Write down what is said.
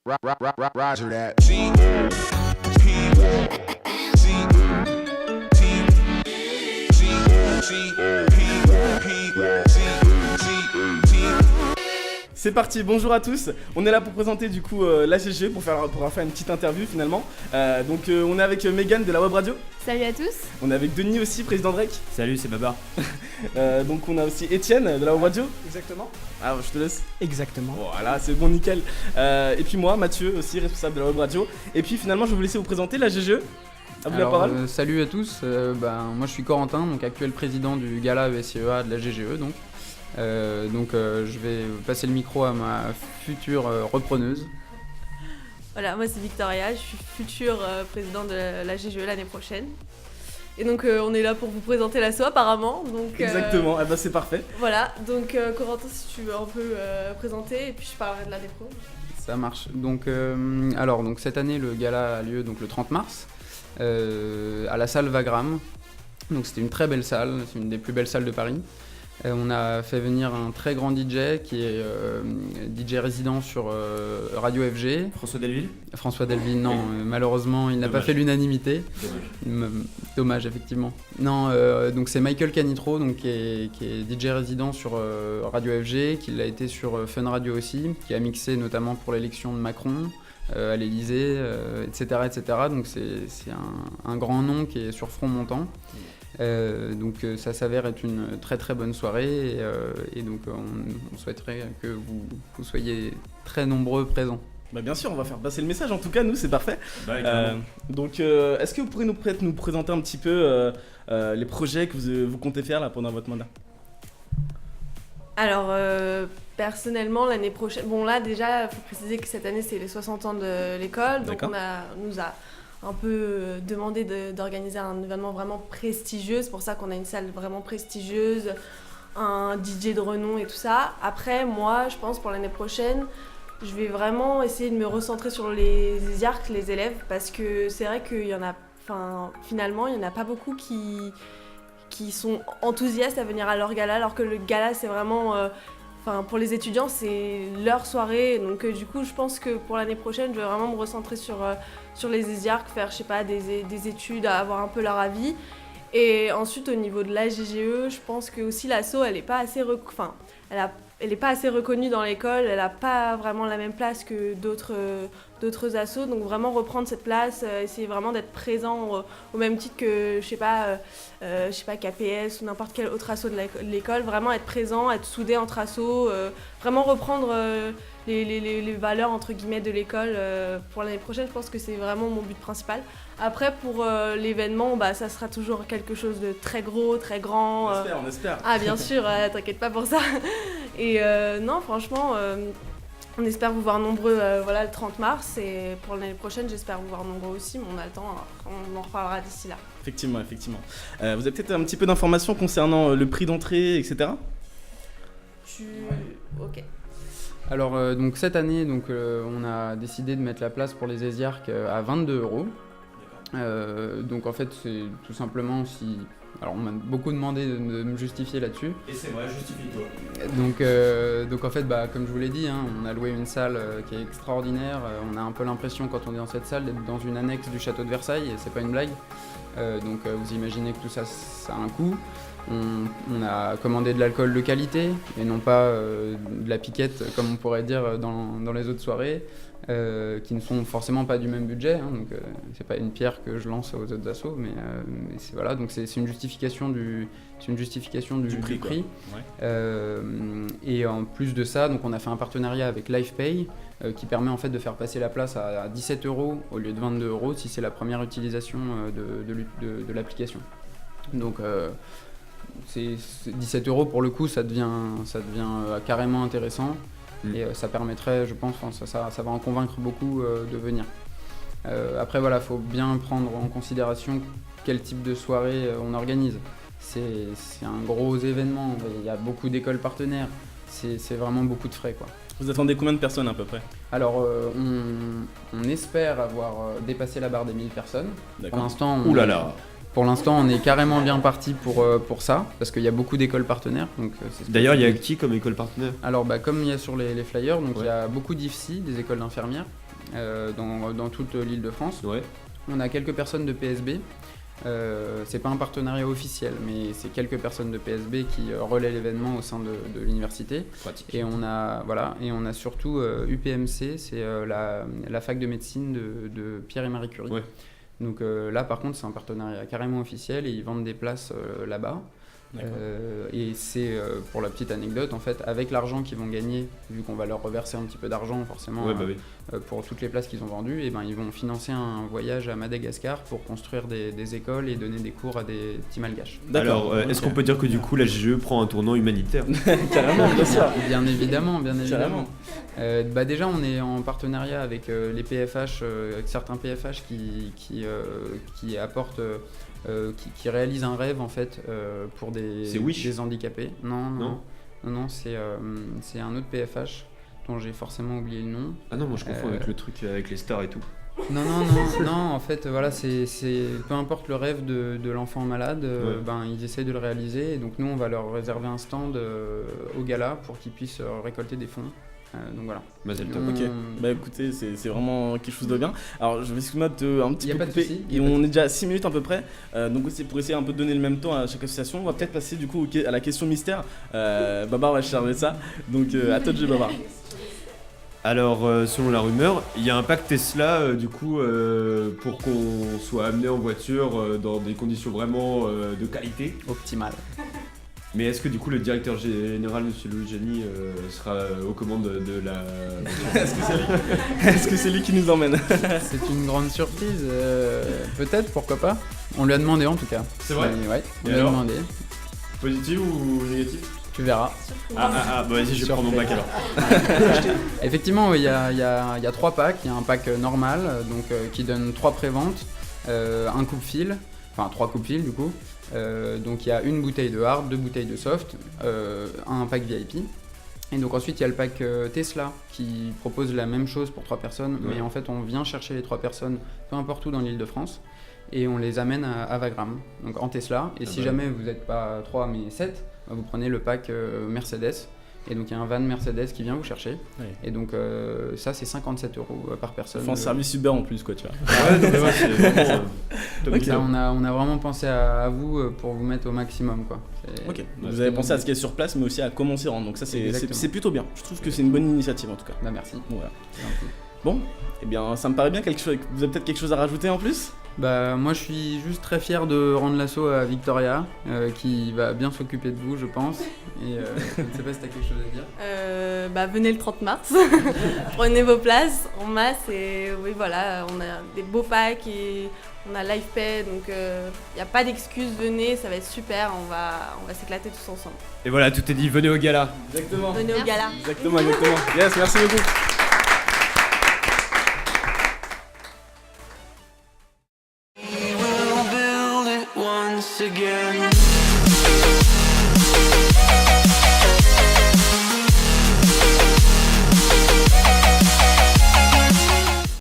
Roger that. C'est parti, bonjour à tous. On est là pour présenter du coup la GGE pour faire une petite interview finalement. On est avec Megan de la Web Radio. Salut à tous. On est avec Denis aussi, président Drake. Salut, c'est Babar. Donc on a aussi Étienne de la Web Radio. Exactement. Ah, je te laisse. Exactement. Voilà, c'est bon, nickel. Et puis moi, Mathieu aussi, responsable de la Web Radio. Et puis finalement, je vais vous laisser vous présenter la GGE. À vous la parole. Salut à tous. Moi je suis Corentin, donc actuel président du gala ESCEA de la GGE. Je vais passer le micro à ma future repreneuse. Voilà, moi c'est Victoria, je suis future présidente de la GGE l'année prochaine. Et donc on est là pour vous présenter l'assaut apparemment. Exactement, c'est parfait. Voilà, donc Corentin, si tu veux un peu présenter et puis je parlerai de l'année pro. Ça marche. Donc cette année le gala a lieu donc le 30 mars à la salle Wagram. Donc c'était une très belle salle, c'est une des plus belles salles de Paris. On a fait venir un très grand DJ qui est DJ résident sur Radio FG. François Delville, non, malheureusement il n'a pas fait l'unanimité. Dommage, effectivement. Non, donc c'est Michael Canitro donc, qui est DJ résident sur Radio FG, qui l'a été sur Fun Radio aussi, qui a mixé notamment pour l'élection de Macron à l'Elysée, etc., etc. Donc c'est un grand nom qui est sur front montant. Ça s'avère être une très très bonne soirée et donc on souhaiterait que vous soyez très nombreux présents. Bien sûr, on va faire passer le message, en tout cas nous c'est parfait. Est-ce que vous pourriez nous présenter un petit peu les projets que vous comptez faire là, pendant votre mandat? Alors personnellement l'année prochaine, bon là déjà il faut préciser que cette année c'est les 60 ans de l'école, donc on nous a un peu demandé d'organiser un événement vraiment prestigieux, c'est pour ça qu'on a une salle vraiment prestigieuse, un DJ de renom et tout ça. Après moi je pense pour l'année prochaine, je vais vraiment essayer de me recentrer sur les ESIARC, les élèves, parce que c'est vrai qu'il y en a, finalement il n'y en a pas beaucoup qui sont enthousiastes à venir à leur gala, alors que le gala c'est vraiment... pour les étudiants, c'est leur soirée, donc du coup, je pense que pour l'année prochaine, je vais vraiment me recentrer sur les ESIARC, faire, je sais pas, des études, avoir un peu leur avis. Et ensuite, au niveau de la GGE, je pense que aussi l'asso, elle est pas assez elle est pas assez reconnue dans l'école, elle a pas vraiment la même place que d'autres assos, donc vraiment reprendre cette place, essayer vraiment d'être présent au même titre que, je sais pas, KPS ou n'importe quel autre asso de l'école, vraiment être présent, être soudé entre assos, vraiment reprendre les valeurs entre guillemets de l'école pour l'année prochaine. Je pense que c'est vraiment mon but principal. Après pour l'événement, ça sera toujours quelque chose de très gros, très grand. On espère. Ah bien sûr, t'inquiète pas pour ça. Et non, franchement, on espère vous voir nombreux le 30 mars, et pour l'année prochaine j'espère vous voir nombreux aussi, mais on a le temps, on en reparlera d'ici là. Effectivement. Vous avez peut-être un petit peu d'informations concernant le prix d'entrée, etc. Ok. Alors donc cette année, on a décidé de mettre la place pour les ESIARC à 22 €. Donc en fait c'est tout simplement si... Alors on m'a beaucoup demandé de me justifier là-dessus. Et c'est vrai, justifie-toi. Donc en fait, comme je vous l'ai dit, on a loué une salle qui est extraordinaire. On a un peu l'impression quand on est dans cette salle d'être dans une annexe du château de Versailles, et c'est pas une blague. Vous imaginez que tout ça, ça a un coût. On a commandé de l'alcool de qualité et non pas de la piquette comme on pourrait dire dans les autres soirées, qui ne sont forcément pas du même budget, c'est pas une pierre que je lance aux autres assos, mais c'est une justification du prix. Ouais. Et en plus de ça, on a fait un partenariat avec LifePay qui permet en fait de faire passer la place à 17 € au lieu de 22 € si c'est la première utilisation de l'application. Donc c'est 17 € pour le coup, ça devient carrément intéressant. Et ça permettrait, je pense, ça va en convaincre beaucoup de venir. Après voilà, il faut bien prendre en considération quel type de soirée on organise. C'est un gros événement, il y a beaucoup d'écoles partenaires, c'est vraiment beaucoup de frais, quoi. Vous attendez combien de personnes à peu près? Alors on espère avoir dépassé la barre des 1000 personnes. D'accord. Pour l'instant, on est carrément bien parti pour ça, parce qu'il y a beaucoup d'écoles partenaires. D'ailleurs, il y a qui comme école partenaire? Alors, comme il y a sur les flyers, il y a beaucoup d'IFSI, des écoles d'infirmières. dans toute l'île de France. Ouais. On a quelques personnes de PSB. C'est pas un partenariat officiel, mais c'est quelques personnes de PSB qui relaient l'événement au sein de l'université. Pratique. Et on a surtout UPMC, c'est la fac de médecine de Pierre et Marie Curie. Ouais. Donc là, par contre, c'est un partenariat carrément officiel et ils vendent des places là-bas. Et c'est pour la petite anecdote, en fait, avec l'argent qu'ils vont gagner, vu qu'on va leur reverser un petit peu d'argent forcément pour toutes les places qu'ils ont vendues, et ben ils vont financer un voyage à Madagascar pour construire des écoles et donner des cours à des petits malgaches. Alors, est-ce qu'on peut dire que du coup la GE prend un tournant humanitaire? Carrément, bien sûr. Bien évidemment. Carrément. Déjà, on est en partenariat avec les PFH, avec certains PFH qui apportent. Qui réalise un rêve en fait pour des handicapés. Non, c'est un autre PFH dont j'ai forcément oublié le nom. Ah non, moi je confonds avec le truc avec les stars et tout. Non, en fait voilà, c'est peu importe le rêve de l'enfant malade, ils essayent de le réaliser et donc nous on va leur réserver un stand au gala pour qu'ils puissent récolter des fonds. Donc voilà. Ok. Bah écoutez, c'est vraiment quelque chose de bien. Alors je vais excuse-moi de un petit peu couper. Et on est déjà à 6 minutes à peu près. Donc c'est pour essayer un peu de donner le même temps à chaque association. On va peut-être passer du coup à la question mystère. Babar va charger ça. Donc à toi de jouer, Babar. Alors selon la rumeur, il y a un pack Tesla du coup pour qu'on soit amené en voiture dans des conditions vraiment de qualité. Optimale. Mais est-ce que du coup le directeur général, monsieur Louis Génie, sera aux commandes de la... Est-ce que c'est lui qui nous emmène? C'est une grande surprise, peut-être, pourquoi pas. On lui a demandé en tout cas. C'est vrai? Ouais, on Et lui a alors demandé. Positif ou négatif? Tu verras. Bah vas-y, je vais prendre mon pack alors. Effectivement, il y a 3 packs. Il y a un pack normal, qui donne 3 préventes, un coupe-fil, enfin 3 coupe-fils du coup. Donc il y a une bouteille de hard, 2 bouteilles de soft, un pack VIP. Et donc ensuite il y a le pack Tesla qui propose la même chose pour 3 personnes, mais en fait on vient chercher les 3 personnes peu importe où dans l'île de France et on les amène à Wagram, donc en Tesla. Et si jamais vous n'êtes pas 3 mais 7, vous prenez le pack Mercedes. Et donc il y a un van Mercedes qui vient vous chercher. Ouais. Et donc ça c'est 57 € par personne. Enfin, service Uber en plus quoi, tu vois. Ouais, c'est vraiment... Okay. Ça, on a vraiment pensé à vous pour vous mettre au maximum quoi. Ok. Vous avez pensé à ce qu'il y a sur place mais aussi à comment s'y rendre. Donc ça c'est plutôt bien. Je trouve que c'est une bonne initiative en tout cas. Bah merci. Voilà. Bon, eh bien ça me paraît bien. Vous avez peut-être quelque chose à rajouter en plus? Bah moi je suis juste très fier de rendre l'assaut à Victoria qui va bien s'occuper de vous je pense et je ne sais pas si tu as quelque chose à dire. Venez le 30 mars, prenez vos places en masse et oui voilà, on a des beaux packs et on a LivePay donc il n'y a pas d'excuses, venez, ça va être super, on va s'éclater tous ensemble. Et voilà, tout est dit, venez au gala. Exactement. Venez au gala. Exactement. Yes, merci beaucoup. Again